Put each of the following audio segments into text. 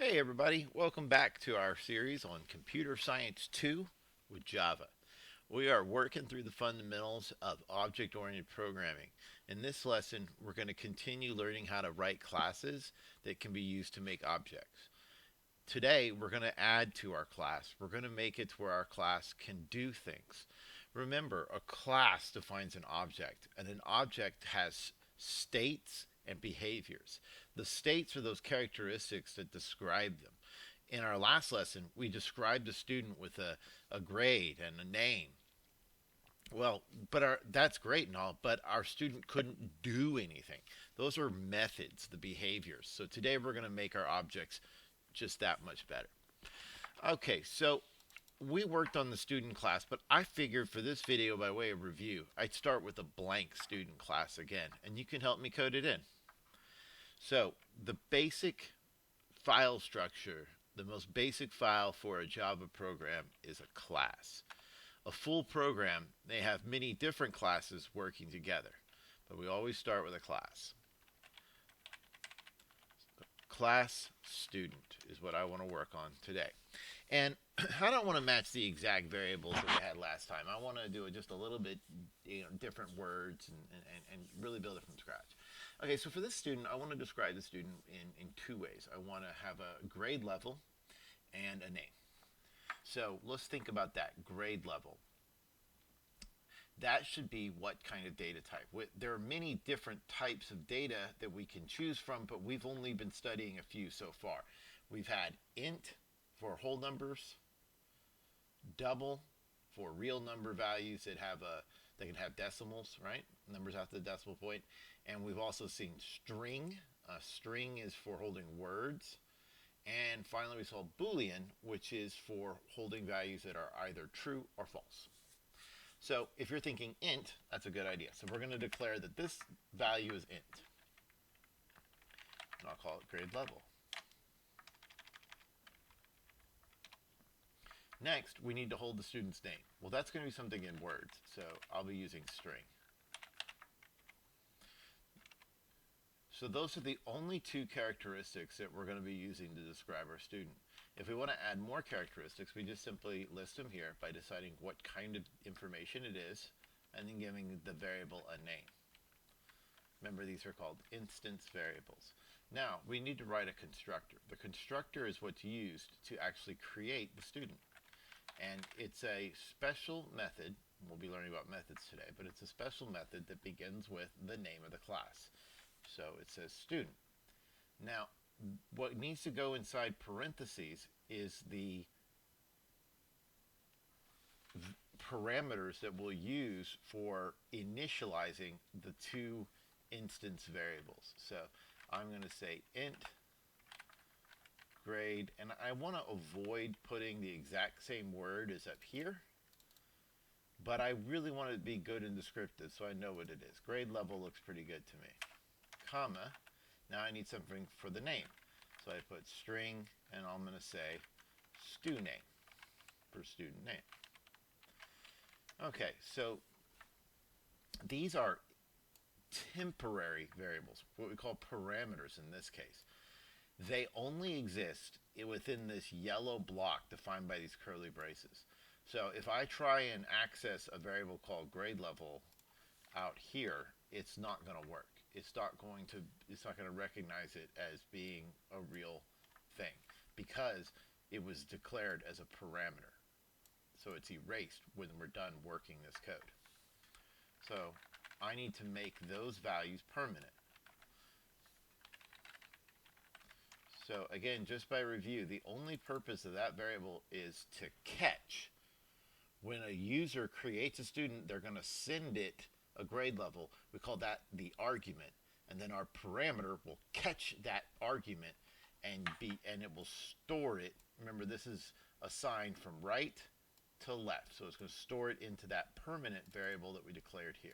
Hey everybody, welcome back to our series on Computer Science 2 with Java. We are working through the fundamentals of object-oriented programming. In this lesson, we're going to continue learning how to write classes that can be used to make objects. Today, we're going to add to our class. We're going to make it to where our class can do things. Remember, a class defines an object, and an object has states and behaviors. The states are those characteristics that describe them. In our last lesson, we described a student with a grade and a name. Well, that's great and all, but our student couldn't do anything. Those are methods, the behaviors. So today we're going to make our objects just that much better. Okay, so we worked on the student class, but I figured for this video, by way of review, I'd start with a blank student class again, and you can help me code it in. So the basic file structure, the most basic file for a Java program is a class. A full program may have many different classes working together, but we always start with a class. Class student is what I want to work on today. And I don't want to match the exact variables that we had last time. I want to do it just a little bit, different words and really build it from scratch. Okay, so for this student, I want to describe the student in two ways. I want to have a grade level and a name. So let's think about that grade level. That should be what kind of data type. There are many different types of data that we can choose from, but we've only been studying a few so far. We've had int for whole numbers, double for real number values that they can have decimals, right? Numbers after the decimal point. And we've also seen string. String is for holding words. And finally, we saw Boolean, which is for holding values that are either true or false. So if you're thinking int, that's a good idea. So we're going to declare that this value is int. And I'll call it grade level. Next, we need to hold the student's name. Well, that's going to be something in words, so I'll be using string. So those are the only two characteristics that we're going to be using to describe our student. If we want to add more characteristics, we just simply list them here by deciding what kind of information it is and then giving the variable a name. Remember, these are called instance variables. Now, we need to write a constructor. The constructor is what's used to actually create the student. And it's a special method. We'll be learning about methods today, but it's a special method that begins with the name of the class. So it says student. Now, what needs to go inside parentheses is the parameters that we'll use for initializing the two instance variables. So I'm going to say int grade, and I want to avoid putting the exact same word as up here, but I really want it to be good and descriptive so I know what it is. Grade level looks pretty good to me. Comma, now I need something for the name. So I put string, and I'm going to say studname for student name. Okay, so these are temporary variables, what we call parameters in this case. They only exist within this yellow block defined by these curly braces. So if I try and access a variable called grade level out here, it's not going to work. It's not going to recognize it as being a real thing because it was declared as a parameter. So it's erased when we're done working this code. So I need to make those values permanent. So again, just by review, the only purpose of that variable is to catch. When a user creates a student, they're going to send it a grade level. We call that the argument. And then our parameter will catch that argument and it will store it. Remember, this is assigned from right to left. So it's going to store it into that permanent variable that we declared here.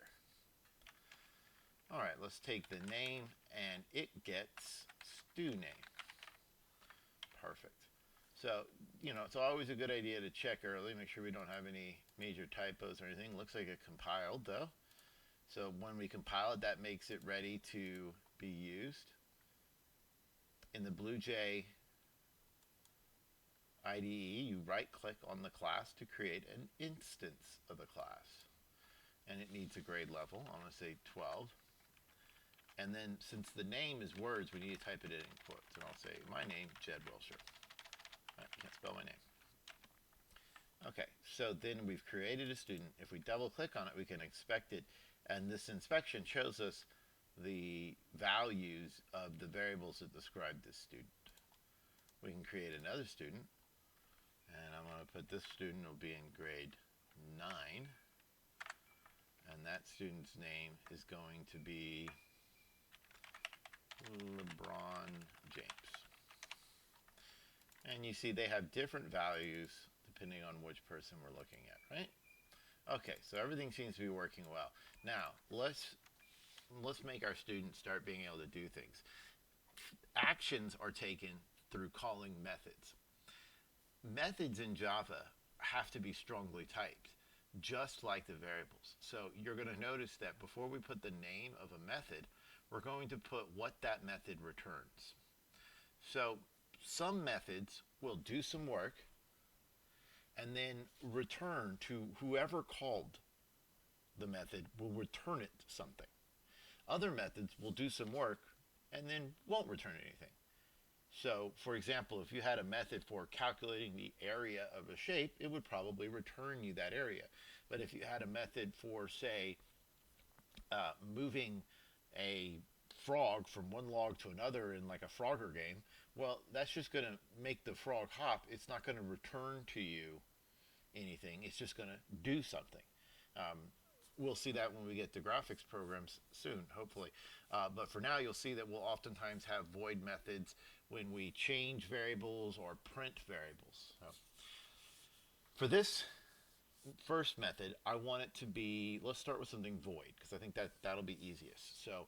All right, let's take the name, and it gets studname. Perfect. So, it's always a good idea to check early, make sure we don't have any major typos or anything. Looks like it compiled, though. So when we compile it, that makes it ready to be used. In the BlueJ IDE, you right click on the class to create an instance of the class. And it needs a grade level. I'm going to say 12. And then since the name is words, we need to type it in quotes. And I'll say, my name, Jed Wilshire. I can't spell my name. Okay, so then we've created a student. If we double click on it, we can inspect it. And this inspection shows us the values of the variables that describe this student. We can create another student. And I'm going to put this student will be in grade 9. And that student's name is going to be LeBron James. And you see they have different values depending on which person we're looking at, right? Okay, so everything seems to be working well. Now, let's make our students start being able to do things. Actions are taken through calling methods. Methods in Java have to be strongly typed, just like the variables. So you're going to notice that before we put the name of a method, we're going to put what that method returns. So some methods will do some work and then return to whoever called the method will return it something. Other methods will do some work and then won't return anything. So, for example, if you had a method for calculating the area of a shape, it would probably return you that area. But if you had a method for, say, moving a frog from one log to another in like a Frogger game, well, that's just going to make the frog hop. It's not going to return to you anything. It's just going to do something. We'll see that when we get to graphics programs soon, hopefully. But for now, you'll see that we'll oftentimes have void methods when we change variables or print variables. So for this first method, I want it to be, let's start with something void, because I think that'll be easiest. So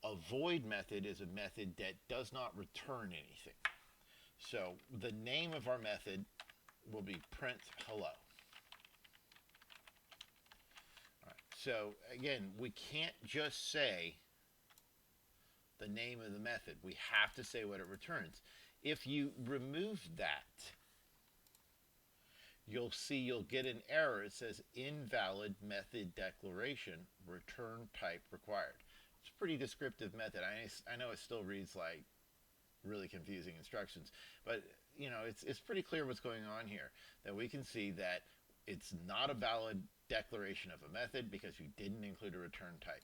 a void method is a method that does not return anything. So the name of our method will be print hello. So again, we can't just say the name of the method. We have to say what it returns. If you remove that, you'll see you'll get an error. It says invalid method declaration, return type required. It's a pretty descriptive method. I know it still reads like really confusing instructions, but you know, it's pretty clear what's going on here. That we can see that it's not a valid declaration of a method because you didn't include a return type.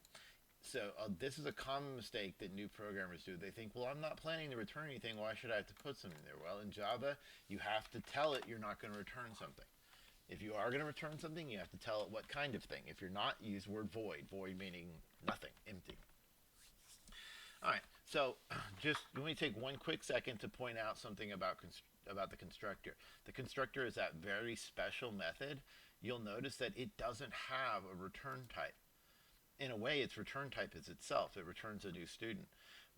So this is a common mistake that new programmers do. They think, well, I'm not planning to return anything. Why should I have to put something there? Well, in Java, you have to tell it you're not going to return something. If you are going to return something, you have to tell it what kind of thing. If you're not, use word void. Void meaning nothing, empty. All right, so just let me take one quick second to point out something about the constructor. The constructor is that very special method. You'll notice that it doesn't have a return type. In a way, its return type is itself. It returns a new student.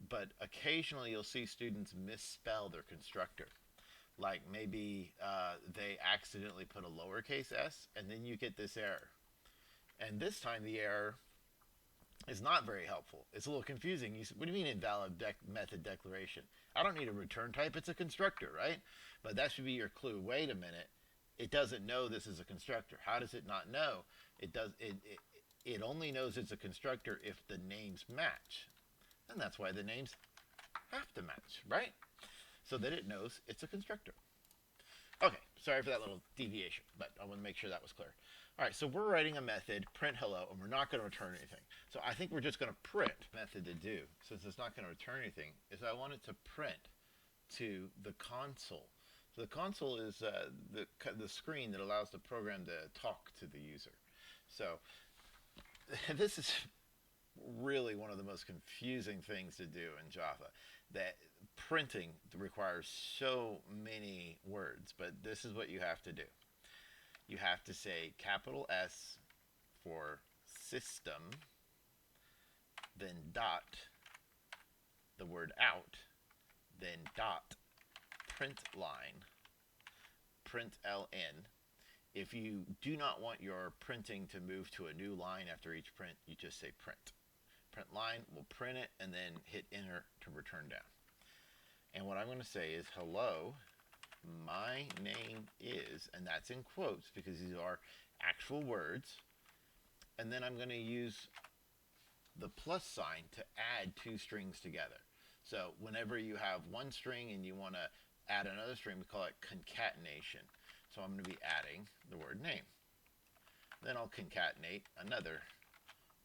But occasionally, you'll see students misspell their constructor. Like maybe they accidentally put a lowercase s, and then you get this error. And this time, the error is not very helpful. It's a little confusing. What do you mean invalid method declaration? I don't need a return type. It's a constructor, right? But that should be your clue. Wait a minute. It doesn't know this is a constructor. How does it not know? It only knows it's a constructor if the names match. And that's why the names have to match, right? So that it knows it's a constructor. Okay, sorry for that little deviation, but I want to make sure that was clear. All right, so we're writing a method, print hello, and we're not going to return anything. So I think we're just going to print method to do, since it's not going to return anything, is I want it to print to the console. So the console is the screen that allows the program to talk to the user. So this is really one of the most confusing things to do in Java. That printing requires so many words, but this is what you have to do. You have to say capital S for system, then dot, the word out, then dot, print line, print ln. If you do not want your printing to move to a new line after each print, you just say print. Print line will print it and then hit enter to return down. And what I'm going to say is hello my name is, and that's in quotes because these are actual words. And then I'm going to use the plus sign to add two strings together. So whenever you have one string and you want to add another string, we call it concatenation. So I'm going to be adding the word name. Then I'll concatenate another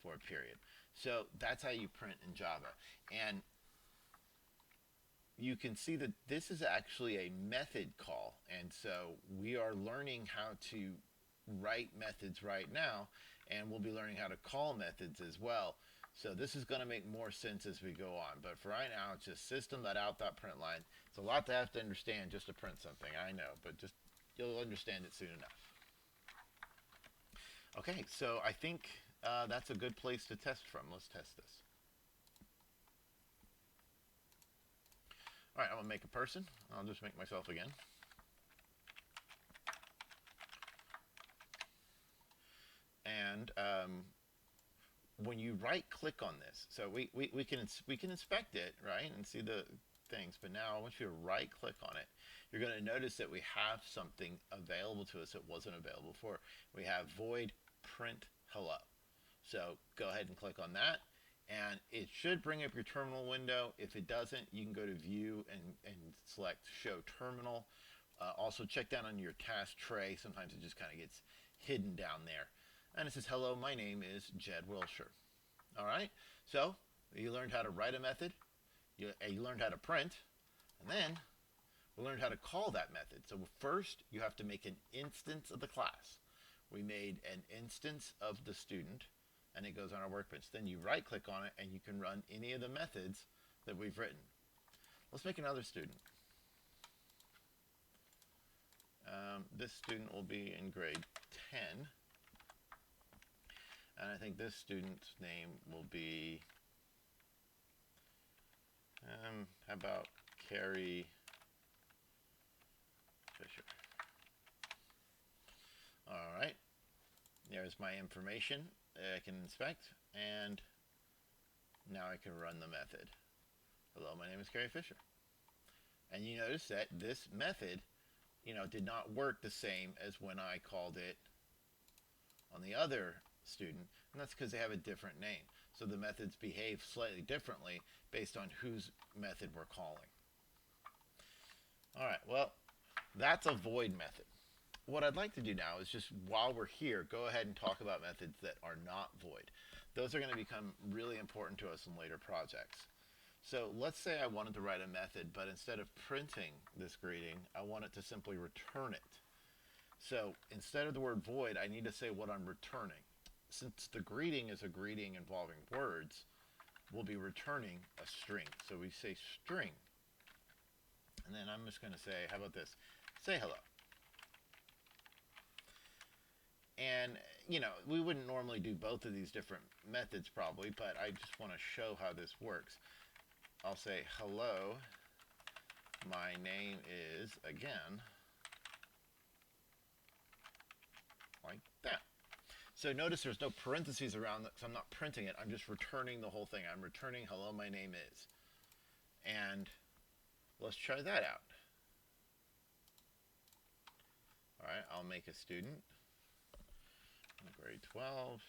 for a period. So that's how you print in Java. And you can see that this is actually a method call. And so we are learning how to write methods right now, and we'll be learning how to call methods as well. So this is going to make more sense as we go on. But for right now, it's just system.out.println. It's a lot to have to understand just to print something, I know, but just you'll understand it soon enough. Okay, so I think that's a good place to test from. Let's test this. All right, I'm going to make a person. I'll just make myself again. And when you right-click on this, so we can inspect it, right, and see the things. But now I want you to right-click on it. You're going to notice that we have something available to us that wasn't available before. We have void print hello. So go ahead and click on that. And it should bring up your terminal window. If it doesn't, you can go to view and select show terminal. Also check down on your task tray. Sometimes it just kind of gets hidden down there. And it says, hello, my name is Jed Wilshire. All right, so you learned how to write a method. You learned how to print. And then we learned how to call that method. So first, you have to make an instance of the class. We made an instance of the student, and it goes on our workbench. Then you right-click on it, and you can run any of the methods that we've written. Let's make another student. This student will be in grade 10. And I think this student's name will be, how about Carrie Fisher. All right, there's my information I can inspect, and now I can run the method. Hello, my name is Carrie Fisher. And you notice that this method, did not work the same as when I called it on the other student, and that's because they have a different name. So the methods behave slightly differently based on whose method we're calling. All right, well, that's a void method. What I'd like to do now is just, while we're here, go ahead and talk about methods that are not void. Those are going to become really important to us in later projects. So let's say I wanted to write a method, but instead of printing this greeting, I want it to simply return it. So instead of the word void, I need to say what I'm returning. Since the greeting is a greeting involving words, we'll be returning a string. So we say string. And then I'm just going to say, how about this? Say hello. And, we wouldn't normally do both of these different methods probably, but I just want to show how this works. I'll say, hello, my name is, again, like that. So notice there's no parentheses around that because I'm not printing it. I'm just returning the whole thing. I'm returning hello, my name is. And let's try that out. All right, I'll make a student. Grade 12.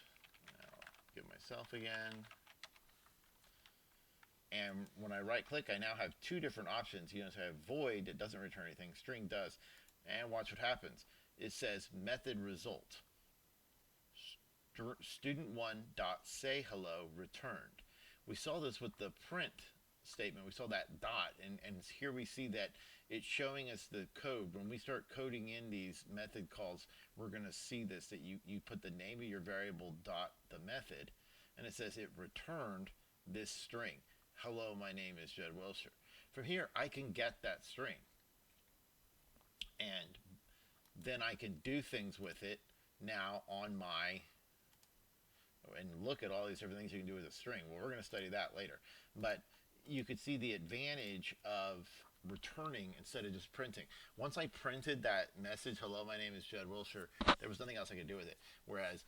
I'll give myself again. And when I right click, I now have two different options. I have void, it doesn't return anything. String does. And watch what happens. It says method result. Student1.sayHello returned. We saw this with the print statement. We saw that dot, and here we see that it's showing us the code. When we start coding in these method calls, we're going to see this, that you put the name of your variable dot the method, and it says it returned this string. Hello, my name is Jed Wilshire. From here, I can get that string, and then I can do things with it now on my, and look at all these different things you can do with a string. Well, we're going to study that later. But you could see the advantage of returning instead of just printing. Once I printed that message, hello, my name is Jed Wilshire, there was nothing else I could do with it. Whereas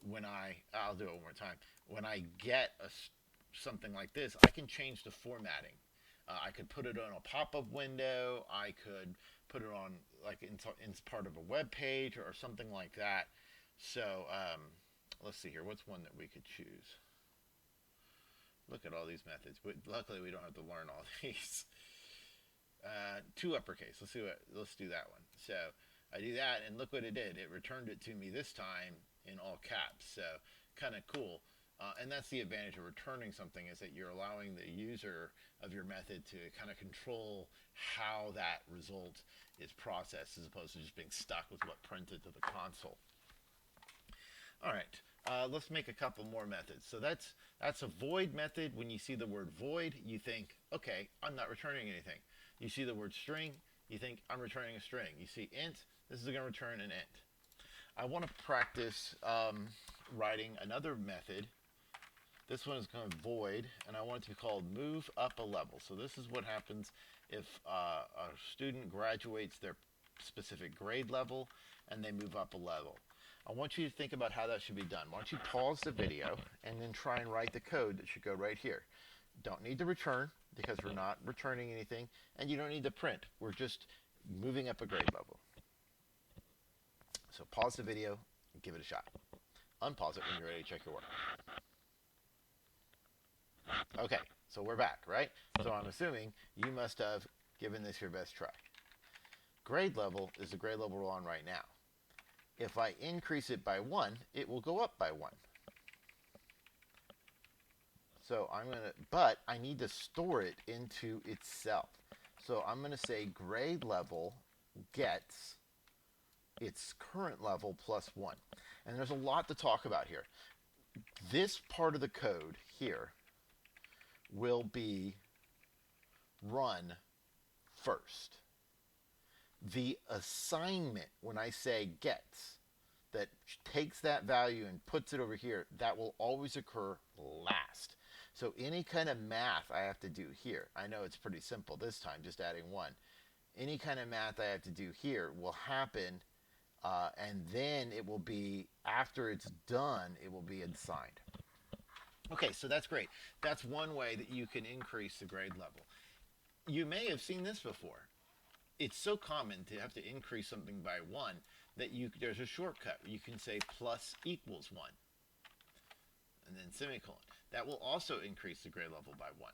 when I'll do it one more time. When I get something like this, I can change the formatting. I could put it on a pop-up window. I could put it on like in part of a web page or something like that. So let's see here. What's one that we could choose? Look at all these methods. But luckily, we don't have to learn all these. To uppercase. Let's do that one. So I do that, and look what it did. It returned it to me this time in all caps. So kind of cool. And that's the advantage of returning something, is that you're allowing the user of your method to kind of control how that result is processed, as opposed to just being stuck with what printed to the console. All right, let's make a couple more methods. So that's a void method. When you see the word void, you think, okay, I'm not returning anything. You see the word string, you think, I'm returning a string. You see int, this is going to return an int. I want to practice writing another method. This one is called void, and I want it to be called move up a level. So this is what happens if a student graduates their specific grade level and they move up a level. I want you to think about how that should be done. Why don't you pause the video and then try and write the code that should go right here. Don't need to return, because we're not returning anything, and you don't need to print. We're just moving up a grade level. So pause the video and give it a shot. Unpause it when you're ready to check your work. Okay, so we're back, right? So I'm assuming you must have given this your best try. Grade level is the grade level we're on right now. If I increase it by 1, it will go up by 1. So but I need to store it into itself. So I'm going to say grade level gets its current level plus 1. And there's a lot to talk about here. This part of the code here will be run first. The assignment, when I say gets, that takes that value and puts it over here, that will always occur last. So any kind of math I have to do here, I know it's pretty simple this time, just adding 1. Any kind of math I have to do here will happen, and then it will be, after it's done, it will be assigned. Okay, so that's great. That's one way that you can increase the grade level. You may have seen this before. It's so common to have to increase something by 1 that there's a shortcut. You can say plus equals 1, and then semicolon. That will also increase the grade level by 1.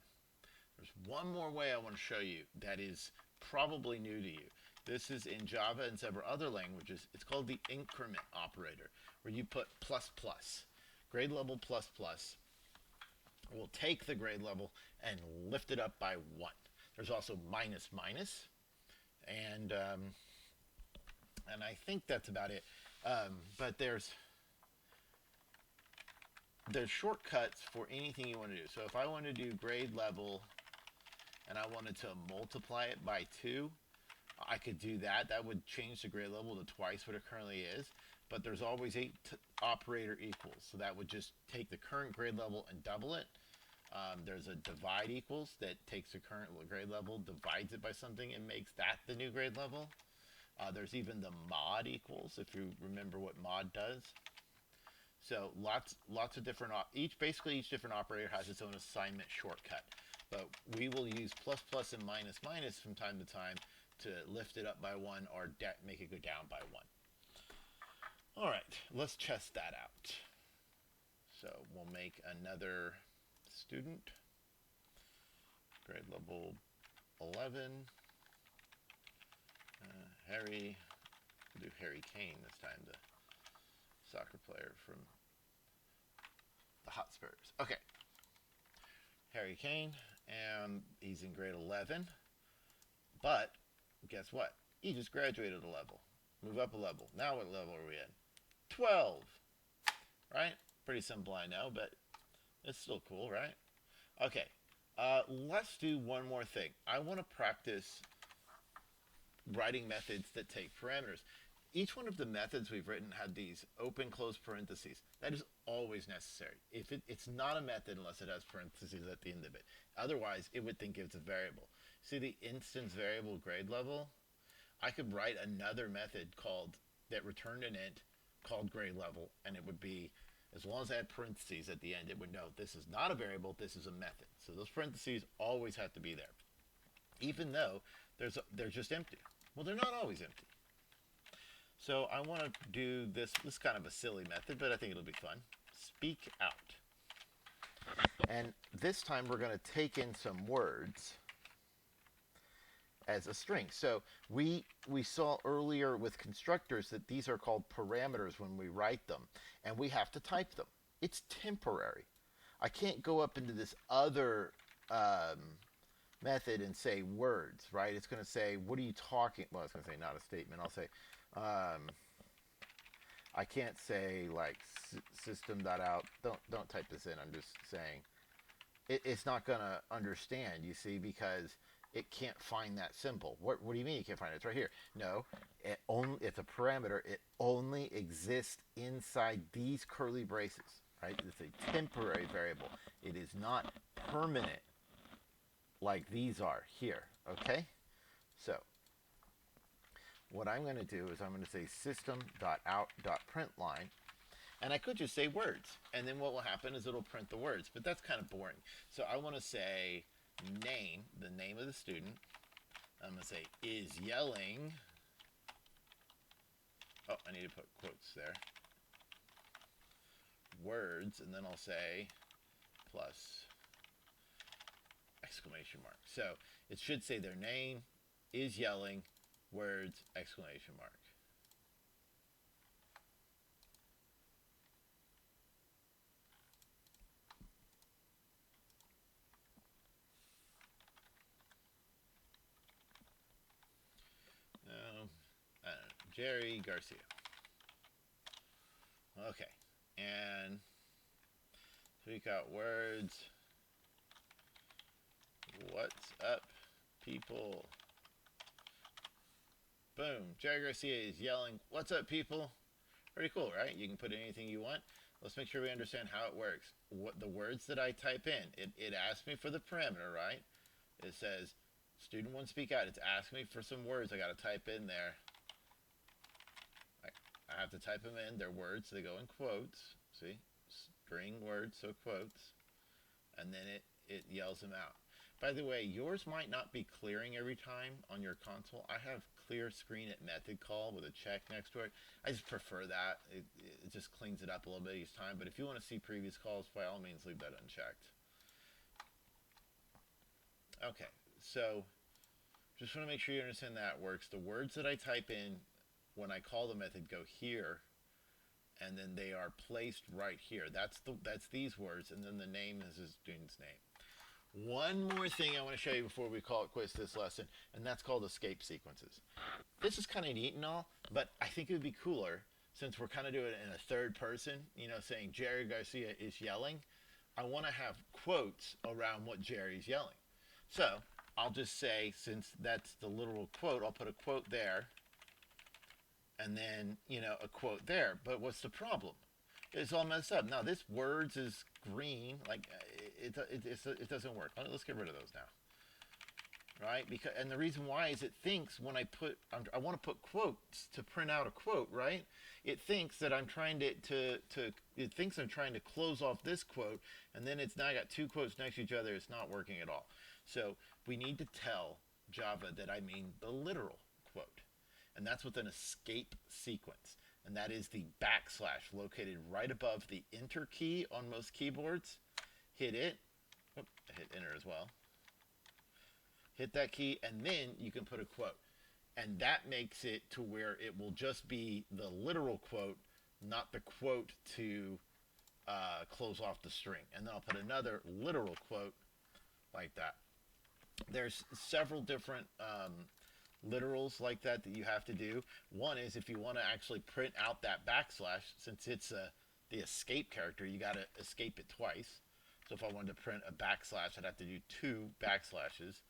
There's one more way I want to show you that is probably new to you. This is in Java and several other languages. It's called the increment operator, where you put plus plus. Grade level plus plus will take the grade level and lift it up by 1. There's also minus minus, and I think that's about it. But there's shortcuts for anything you want to do. So if I want to do grade level and I wanted to multiply it by 2, I could do that. That would change the grade level to twice what it currently is. But there's always a operator equals. So that would just take the current grade level and double it. There's a divide equals that takes the current grade level, divides it by something, and makes that the new grade level. There's even the mod equals, if you remember what mod does. So lots of different, each different operator has its own assignment shortcut. But we will use plus plus and minus minus from time to time to lift it up by 1 or make it go down by 1. All right, let's test that out. So we'll make another student, grade level 11, Harry, we'll do Harry Kane this time, the soccer player from the Hotspurs. Okay, Harry Kane, and he's in grade 11, but guess what? He just graduated a level. Move up a level. Now what level are we in? 12, right? Pretty simple, I know, but it's still cool, right? Okay, let's do one more thing. I want to practice writing methods that take parameters. Each one of the methods we've written had these open, close parentheses. That is always necessary. It's not a method unless it has parentheses at the end of it. Otherwise, it would think it's a variable. See the instance variable grade level? I could write another method that returned an int called grade level, and it would be, as long as I had parentheses at the end, it would know this is not a variable, this is a method. So those parentheses always have to be there. even though they're just empty. Well, they're not always empty. So I want to do this. This is kind of a silly method, but I think it'll be fun. Speak out. And this time we're going to take in some words as a string. So we saw earlier with constructors that these are called parameters when we write them, and we have to type them. It's temporary. I can't go up into this other method and say words, right? It's going to say, what are you talking? Well, it's going to say not a statement. I'll say, I can't say like system.out. Don't type this in. I'm just saying it's not going to understand, you see, because it can't find that symbol. What do you mean you can't find it? It's right here. No, it's a parameter. It only exists inside these curly braces, right? It's a temporary variable. It is not permanent like these are here, okay? So what I'm going to do is I'm going to say system.out.println, and I could just say words, and then what will happen is it'll print the words, but that's kind of boring. So I want to say name, the name of the student. I'm going to say is yelling. Oh, I need to put quotes there. Words, and then I'll say plus exclamation mark. So it should say their name, is yelling, words, exclamation mark. Jerry Garcia. Okay, and speak out words. What's up, people? Boom. Jerry Garcia is yelling, what's up, people? Pretty cool, right? You can put anything you want. Let's make sure we understand how it works. What the words that I type in, it asks me for the parameter, right? It says, student one speak out. It's asking me for some words I got to type in there. I have to type them in. They're words. They go in quotes. See? String words, so quotes. And then it yells them out. By the way, yours might not be clearing every time on your console. I have clear screen at method call with a check next to it. I just prefer that. It just cleans it up a little bit each time. But if you want to see previous calls, by all means, leave that unchecked. Okay, so just want to make sure you understand that works. The words that I type in when I call the method go here, and then they are placed right here. That's these words, and then the name is the student's name. One more thing I want to show you before we call it quits this lesson, and that's called escape sequences. This is kind of neat and all, but I think it would be cooler since we're kind of doing it in a third person, you know, saying Jerry Garcia is yelling. I want to have quotes around what Jerry's yelling. So I'll just say, since that's the literal quote, I'll put a quote there, and then, you know, a quote there. But what's the problem? It's all messed up. Now this words is green, like it doesn't work. Let's get rid of those now, right? Because, and the reason why is it thinks when I want to put quotes to print out a quote, right? It thinks that I'm trying it thinks I'm trying to close off this quote, and then it's now got two quotes next to each other. It's not working at all. So we need to tell Java that I mean the literal quote, and that's with an escape sequence. And that is the backslash located right above the enter key on most keyboards. Hit it. Oop, I hit enter as well. Hit that key, and then you can put a quote. And that makes it to where it will just be the literal quote, not the quote to close off the string. And then I'll put another literal quote like that. There's several different literals like that you have to do. One is if you want to actually print out that backslash, since it's the escape character, you got to escape it twice. So if I wanted to print a backslash, I'd have to do two backslashes.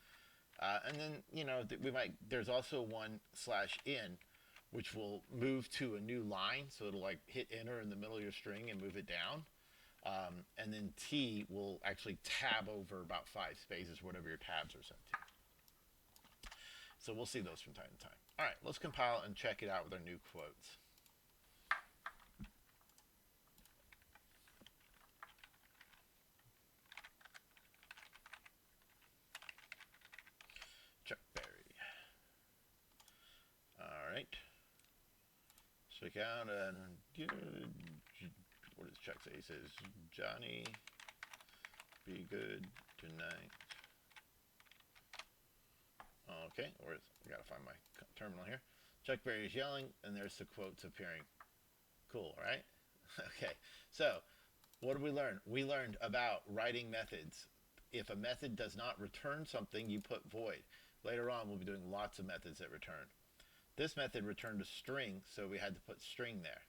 And then, you know, there's also one /in, which will move to a new line. So it'll like hit enter in the middle of your string and move it down. And then T will actually tab over about 5 spaces, whatever your tabs are set to. So we'll see those from time to time. All right, let's compile and check it out with our new quotes. check out what does Chuck say? He says, Johnny, be good tonight. Okay, I gotta find my terminal here. Chuck Berry is yelling, and there's the quotes appearing. Cool, right? Okay, so what did we learn? We learned about writing methods. If a method does not return something, you put void. Later on, we'll be doing lots of methods that return. This method returned a string, so we had to put string there.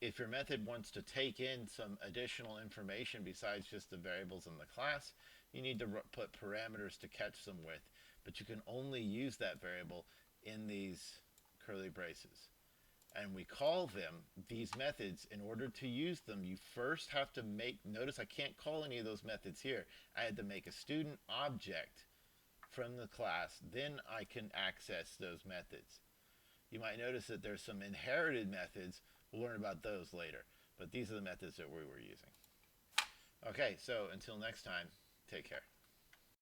If your method wants to take in some additional information besides just the variables in the class, you need to put parameters to catch them with. But you can only use that variable in these curly braces. And we call them, these methods, in order to use them, you first have to notice I can't call any of those methods here. I had to make a student object from the class, then I can access those methods. You might notice that there's some inherited methods. We'll learn about those later. But these are the methods that we were using. Okay, so until next time, take care.